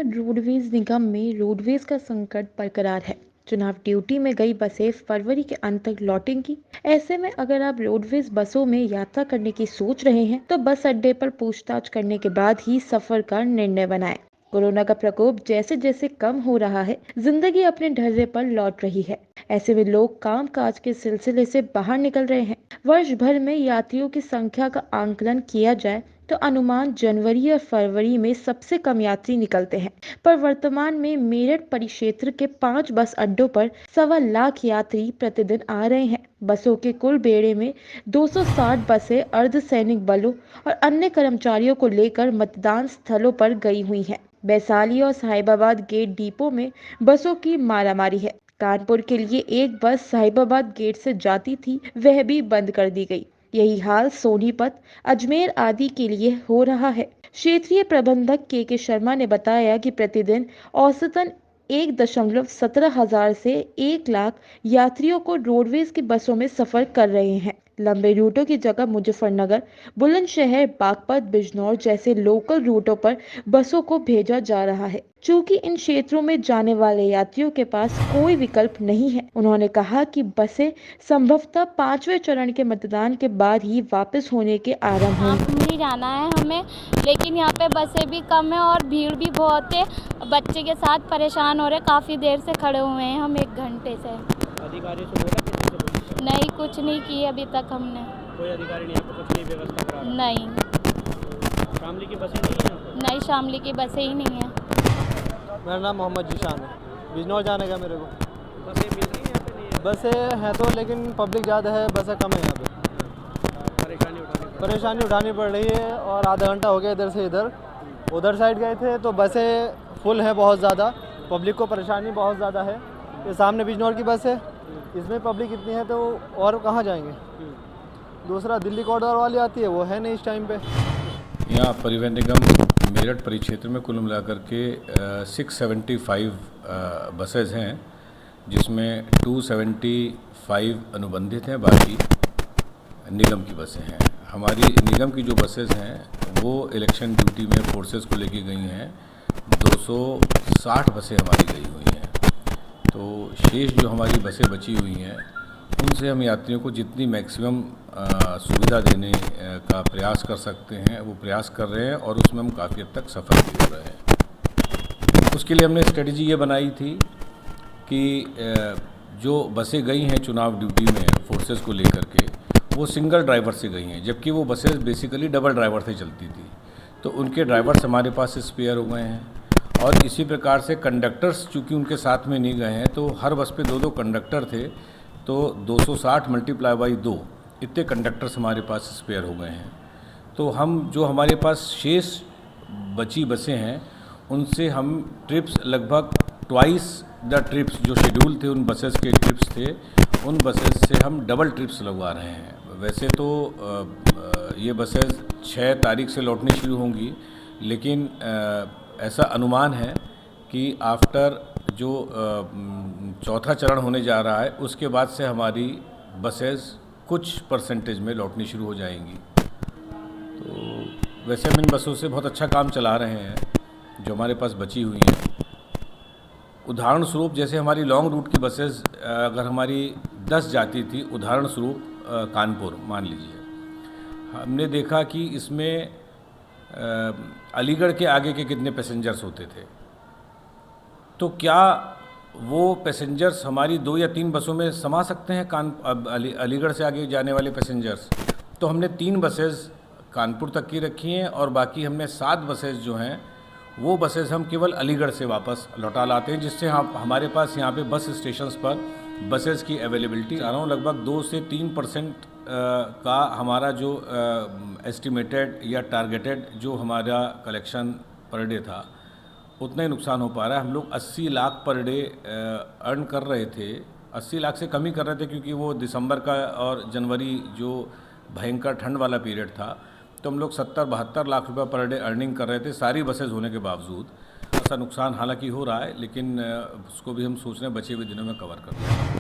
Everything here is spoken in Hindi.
रोडवेज निगम में रोडवेज का संकट बरकरार है। चुनाव ड्यूटी में गई बसें फरवरी के अंत तक लौटेंगी। ऐसे में अगर आप रोडवेज बसों में यात्रा करने की सोच रहे हैं तो बस अड्डे पर पूछताछ करने के बाद ही सफर का निर्णय बनाएं। कोरोना का प्रकोप जैसे जैसे कम हो रहा है, जिंदगी अपने ढर्रे पर लौट रही है। ऐसे में लोग काम काज के सिलसिले से बाहर निकल रहे हैं। वर्ष भर में यात्रियों की संख्या का आंकलन किया जाए तो अनुमान जनवरी और फरवरी में सबसे कम यात्री निकलते हैं। पर वर्तमान में मेरठ परिक्षेत्र के 5 बस अड्डों पर 1.25 लाख यात्री प्रतिदिन आ रहे हैं। बसों के कुल बेड़े में 260 बसें अर्धसैनिक बलों और अन्य कर्मचारियों को लेकर मतदान स्थलों पर गई हुई हैं। वैशाली और साहिबाबाद गेट डिपो में बसों की मारामारी है। कानपुर के लिए एक बस साहिबाबाद गेट से जाती थी, वह भी बंद कर दी गई। यही हाल सोनीपत, अजमेर आदि के लिए हो रहा है। क्षेत्रीय प्रबंधक के शर्मा ने बताया कि प्रतिदिन औसतन 1,17,000 से 1 लाख यात्रियों को रोडवेज की बसों में सफर कर रहे हैं। लंबे रूटों की जगह मुजफ्फरनगर, बुलंदशहर, बागपत, बिजनौर जैसे लोकल रूटों पर बसों को भेजा जा रहा है। चूंकि इन क्षेत्रों में जाने वाले यात्रियों के पास कोई विकल्प नहीं है, उन्होंने कहा कि बसें संभवतः 5वें चरण के मतदान के बाद ही वापस होने के आरंभ होंगी। नहीं जाना है हमें, लेकिन यहाँ पे बसें भी कम है और भीड़ भी बहुत है। बच्चे के साथ परेशान हो रहे, काफ़ी देर से खड़े हुए हैं हम, 1 घंटे से। अधिकारियों से बोला, किसी से बोला? नहीं, कुछ नहीं किया अभी तक हमने। कोई अधिकारी नहीं आपको कुछ नहीं व्यवस्था करा रहा? नहीं। शामली की बसें नहीं हैं? नहीं, शामली की बसें ही नहीं है। मेरा नाम मोहम्मद जीशान है। बिजनौर जाने का मेरे को। बसें मिल रही हैं यहाँ पे? नहीं है? बसें हैं तो, लेकिन पब्लिक ज़्यादा है, बसें कम है यहाँ पे। परेशानी उठानी पड़ रही है और आधा घंटा हो गया इधर से उधर साइड गए थे तो बसें फुल है बहुत ज़्यादा। पब्लिक को परेशानी बहुत ज़्यादा है। ये सामने बिजनौर की बस है, इसमें पब्लिक इतनी है तो और कहाँ जाएंगे। दूसरा दिल्ली कॉरिडोर वाली आती है, वो है नहीं इस टाइम पे। यहाँ परिवहन निगम मेरठ परिक्षेत्र में कुल मिलाकर के 675 बसेज हैं, जिसमें 275 अनुबंधित हैं, बाकी निगम की बसें हैं। हमारी निगम की जो बसेज हैं वो इलेक्शन ड्यूटी में फोर्सेस को लेके गई हैं। 260 बसें हमारी गई हुई हैं। तो शेष जो हमारी बसें बची हुई हैं उनसे हम यात्रियों को जितनी मैक्सिमम सुविधा देने का प्रयास कर सकते हैं वो प्रयास कर रहे हैं और उसमें हम काफ़ी हद तक सफल भी हो रहे हैं। उसके लिए हमने स्ट्रेटजी ये बनाई थी कि जो बसें गई हैं चुनाव ड्यूटी में फोर्सेस को लेकर के, वो सिंगल ड्राइवर से गई हैं, जबकि वो बसेस बेसिकली डबल ड्राइवर से चलती थी। तो उनके ड्राइवर्स हमारे पास स्पेयर हो गए हैं और इसी प्रकार से कंडक्टर्स चूँकि उनके साथ में नहीं गए हैं तो हर बस पे 2-2 कंडक्टर थे। तो 260 × 2 इतने कंडक्टर्स हमारे पास स्पेयर हो गए हैं। तो हम जो हमारे पास शेष बची बसें हैं उनसे हम ट्रिप्स लगभग ट्वाइस द ट्रिप्स जो शेड्यूल थे उन बसेस के ट्रिप्स थे, उन बसेस से हम डबल ट्रिप्स लगवा रहे हैं। वैसे तो ये बसेस 6 तारीख से लौटनी शुरू होंगी, लेकिन ऐसा अनुमान है कि आफ्टर जो चौथा चरण होने जा रहा है उसके बाद से हमारी बसेस कुछ परसेंटेज में लौटनी शुरू हो जाएंगी। तो वैसे हम इन बसों से बहुत अच्छा काम चला रहे हैं जो हमारे पास बची हुई हैं। उदाहरण स्वरूप जैसे हमारी लॉन्ग रूट की बसेस अगर हमारी 10 जाती थी, उदाहरण स्वरूप कानपुर मान लीजिए, हमने देखा कि इसमें अलीगढ़ के आगे के कितने पैसेंजर्स होते थे। तो क्या वो पैसेंजर्स हमारी 2 या 3 बसों में समा सकते हैं अलीगढ़ से आगे जाने वाले पैसेंजर्स? तो हमने 3 बसेस कानपुर तक की रखी हैं और बाकी हमने 7 बसेस जो हैं वो बसेस हम केवल अलीगढ़ से वापस लौटा लाते हैं, जिससे हमारे पास यहाँ पे बस स्टेशंस पर बसेस की अवेलेबिलिटी लगभग 2 से 3% का हमारा जो एस्टिमेटेड या टारगेटेड जो हमारा कलेक्शन पर डे था उतना ही नुकसान हो पा रहा है। हम लोग 80 लाख पर डे अर्न कर रहे थे, 80 लाख से कम ही कर रहे थे क्योंकि वो दिसंबर का और जनवरी जो भयंकर ठंड वाला पीरियड था, तो हम लोग 70-72 लाख रुपए पर डे अर्निंग कर रहे थे सारी बसेस होने के बावजूद। ऐसा नुकसान हालांकि हो रहा है, लेकिन उसको भी हम सोच रहे हैं बचे हुए दिनों में कवर कर दें।